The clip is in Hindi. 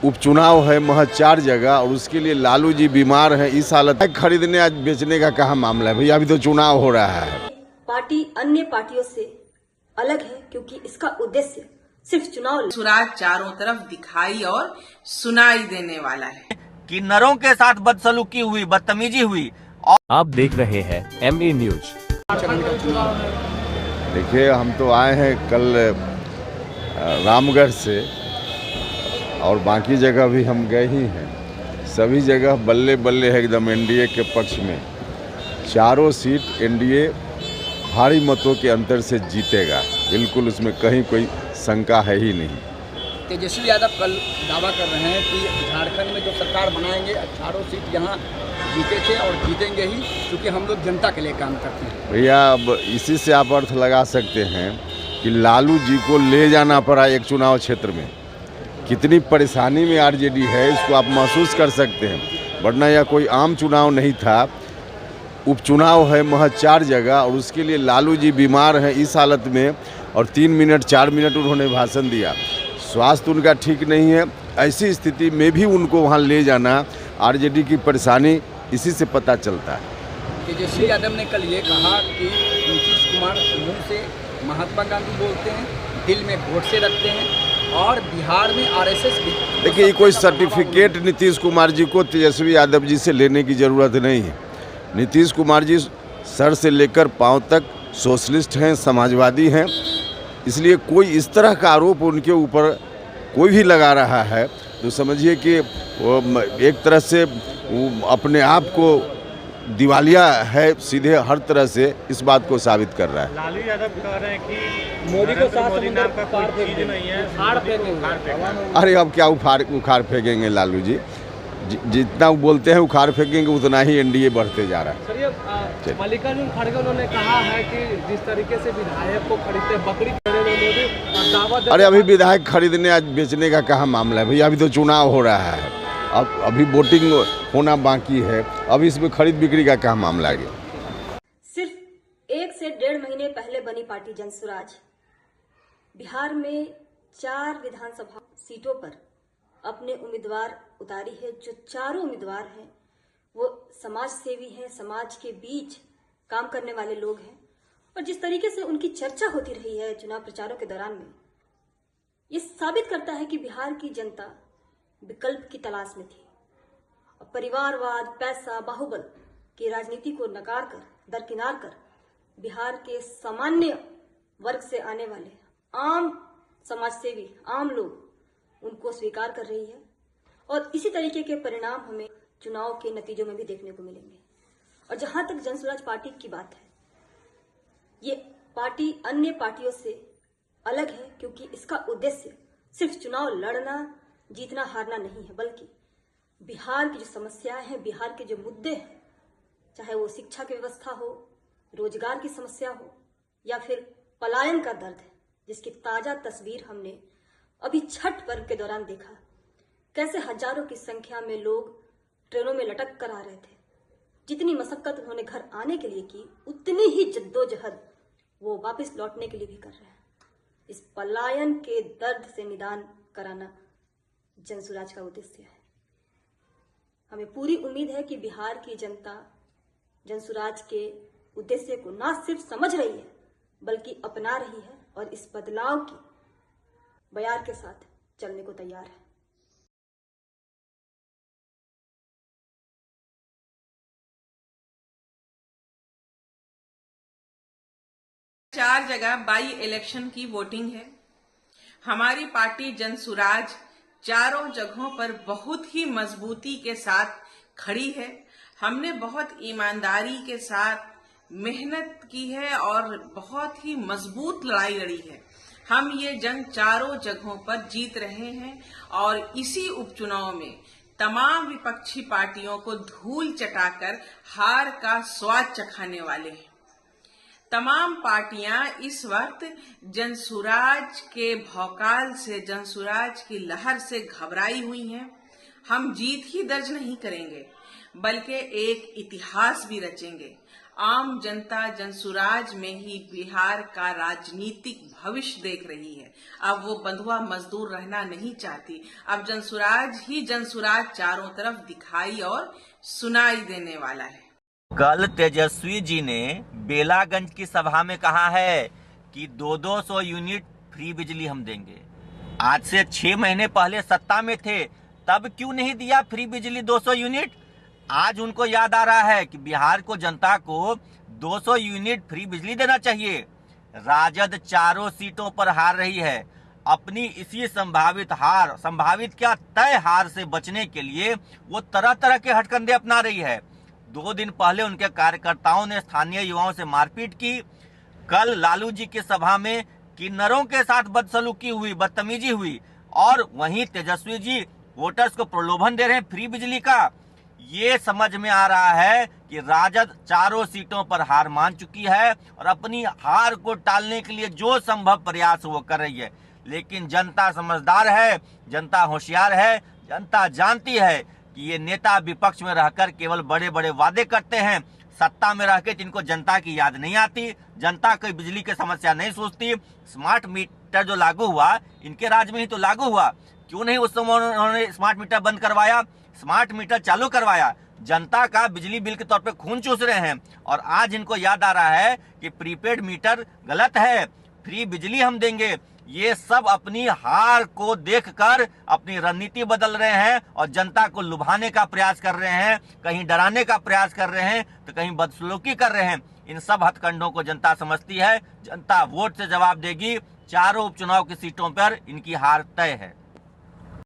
उपचुनाव है महज 4 जगह और उसके लिए लालू जी बीमार हैं। इस हालत में खरीदने आज बेचने का कहाँ मामला है भैया, अभी तो चुनाव हो रहा है। पार्टी अन्य पार्टियों से अलग है क्योंकि इसका उद्देश्य सिर्फ चुनाव। सुराज चारों तरफ दिखाई और सुनाई देने वाला है कि नरों के साथ बदसलूकी हुई, बदतमीजी हुई। आप देख रहे हैं MA न्यूज। देखिए, हम तो आए हैं कल रामगढ़ से और बाकी जगह भी हम गए ही हैं। सभी जगह बल्ले बल्ले है एकदम एनडीए के पक्ष में। चारों सीट एनडीए भारी मतों के अंतर से जीतेगा, बिल्कुल उसमें कहीं कोई शंका है ही नहीं। तेजस्वी यादव कल दावा कर रहे हैं कि झारखंड में जो सरकार बनाएंगे 18 सीट यहाँ जीते थे और जीतेंगे ही, क्योंकि हम लोग जनता के लिए काम करते हैं। भैया, अब इसी से आप अर्थ लगा सकते हैं कि लालू जी को ले जाना पड़ा एक चुनाव क्षेत्र में। कितनी परेशानी में आरजेडी है, इसको आप महसूस कर सकते हैं। वरना यह कोई आम चुनाव नहीं था, उपचुनाव है महज 4 जगह और उसके लिए लालू जी बीमार हैं इस हालत में। और 3 मिनट 4 मिनट उन्होंने भाषण दिया। स्वास्थ्य उनका ठीक नहीं है, ऐसी स्थिति में भी उनको वहाँ ले जाना आरजेडी की परेशानी इसी से पता चलता है। तेजस्वी यादव ने कल ये कहा कि नीतीश कुमार मुंह से महात्मा गांधी बोलते हैं, दिल में गोडसे रखते हैं और बिहार में आरएसएस भी। देखिए, ये कोई सर्टिफिकेट नीतीश कुमार जी को तेजस्वी यादव जी से लेने की ज़रूरत नहीं है। नीतीश कुमार जी सर से लेकर पांव तक सोशलिस्ट हैं, समाजवादी हैं। इसलिए कोई इस तरह का आरोप उनके ऊपर कोई भी लगा रहा है तो समझिए कि एक तरह से अपने आप को दिवालिया है, सीधे हर तरह से इस बात को साबित कर रहा है। लालू यादव कह रहे हैं कि मोदी को साथ नाम का कोई चीज नहीं है, उखाड़ फेंकेंगे। अरे अब क्या उखाड़ फेंकेंगे लालू जी, जितना वो बोलते हैं उखाड़ फेंकेंगे उतना ही एनडीए बढ़ते जा रहा है। सर, ये मल्लिकार्जुन खड़गे उन्होंने कहा है कि जिस तरीके से विधायक को खरीदते बकरी दावा। अरे अभी विधायक खरीदने आज बेचने का कहाँ मामला है भैया, अभी तो चुनाव हो रहा है। अब अभी वोटिंग होना बाकी है, अभी इसमें खरीद बिक्री का क्या मामला है। सिर्फ 1 से 1.5 महीने पहले बनी पार्टी जनसुराज बिहार में 4 विधानसभा सीटों पर अपने उम्मीदवार उतारी है। जो चारों उम्मीदवार हैं वो समाज सेवी हैं, समाज के बीच काम करने वाले लोग हैं। और जिस तरीके से उनकी चर्चा होती रही है चुनाव प्रचारों के दौरान में, ये साबित करता है कि बिहार की जनता विकल्प की तलाश में थी। परिवारवाद, पैसा, बाहुबल की राजनीति को नकार कर, दरकिनार कर बिहार के सामान्य वर्ग से आने वाले आम समाजसेवी, आम लोग उनको स्वीकार कर रही है। और इसी तरीके के परिणाम हमें चुनाव के नतीजों में भी देखने को मिलेंगे। और जहां तक जनसुराज पार्टी की बात है, ये पार्टी अन्य पार्टियों से अलग है क्योंकि इसका उद्देश्य सिर्फ चुनाव लड़ना, जीतना, हारना नहीं है, बल्कि बिहार की जो समस्याएं हैं, बिहार के जो मुद्दे हैं, चाहे वो शिक्षा की व्यवस्था हो, रोजगार की समस्या हो या फिर पलायन का दर्द है, जिसकी ताजा तस्वीर हमने अभी छठ पर्व के दौरान देखा। कैसे हजारों की संख्या में लोग ट्रेनों में लटक कर आ रहे थे। जितनी मशक्कत उन्होंने घर आने के लिए की, उतनी ही जद्दोजहद वो वापस लौटने के लिए भी कर रहे हैं। इस पलायन के दर्द से निदान कराना जनसुराज का उद्देश्य है। हमें पूरी उम्मीद है कि बिहार की जनता जनसुराज के उद्देश्य को ना सिर्फ समझ रही है बल्कि अपना रही है और इस बदलाव की बयार के साथ चलने को तैयार है। चार जगह बाई इलेक्शन की वोटिंग है। हमारी पार्टी जनसुराज चारों जगहों पर बहुत ही मजबूती के साथ खड़ी है। हमने बहुत ईमानदारी के साथ मेहनत की है और बहुत ही मजबूत लड़ाई लड़ी है। हम ये जंग चारों जगहों पर जीत रहे हैं और इसी उपचुनाव में तमाम विपक्षी पार्टियों को धूल चटाकर हार का स्वाद चखाने वाले हैं। तमाम पार्टियां इस वक्त जनसुराज के भौकाल से, जनसुराज की लहर से घबराई हुई हैं। हम जीत ही दर्ज नहीं करेंगे बल्कि एक इतिहास भी रचेंगे। आम जनता जनसुराज में ही बिहार का राजनीतिक भविष्य देख रही है। अब वो बंधुआ मजदूर रहना नहीं चाहती। अब जनसुराज ही जनसुराज चारों तरफ दिखाई और सुनाई देने वाला है। कल तेजस्वी जी ने बेलागंज की सभा में कहा है कि 200 यूनिट फ्री बिजली हम देंगे। आज से 6 महीने पहले सत्ता में थे, तब क्यों नहीं दिया फ्री बिजली 200 यूनिट? आज उनको याद आ रहा है कि बिहार को जनता को 200 यूनिट फ्री बिजली देना चाहिए। राजद चारों सीटों पर हार रही है। अपनी इसी संभावित क्या तय हार से बचने के लिए वो तरह तरह के हथकंडे अपना रही है। 2 दिन पहले उनके कार्यकर्ताओं ने स्थानीय युवाओं से मारपीट की। कल लालू जी की सभा में किन्नरों के साथ बदसलूकी हुई, बदतमीजी हुई, और वहीं तेजस्वी जी वोटर्स को प्रलोभन दे रहे हैं फ्री बिजली का। ये समझ में आ रहा है कि राजद चारों सीटों पर हार मान चुकी है और अपनी हार को टालने के लिए जो संभव प्रयास वो कर रही है। लेकिन जनता समझदार है, जनता होशियार है, जनता जानती है कि ये नेता विपक्ष में रहकर केवल बड़े बड़े वादे करते हैं, सत्ता में रहकर जिनको जनता की याद नहीं आती, जनता कोई बिजली की समस्या नहीं सोचती। स्मार्ट मीटर जो लागू हुआ, इनके राज में ही तो लागू हुआ, क्यों नहीं उस समय उन्होंने स्मार्ट मीटर बंद करवाया, स्मार्ट मीटर चालू करवाया? जनता का बिजली बिल के तौर पे खून चूस रहे हैं और आज इनको याद आ रहा है कि प्रीपेड मीटर गलत है, फ्री बिजली हम देंगे। ये सब अपनी हार को देखकर अपनी रणनीति बदल रहे हैं और जनता को लुभाने का प्रयास कर रहे हैं, कहीं डराने का प्रयास कर रहे हैं तो कहीं बदसलूकी कर रहे हैं। इन सब हथकंडों को जनता समझती है। जनता वोट से जवाब देगी। चारों उपचुनाव की सीटों पर इनकी हार तय है।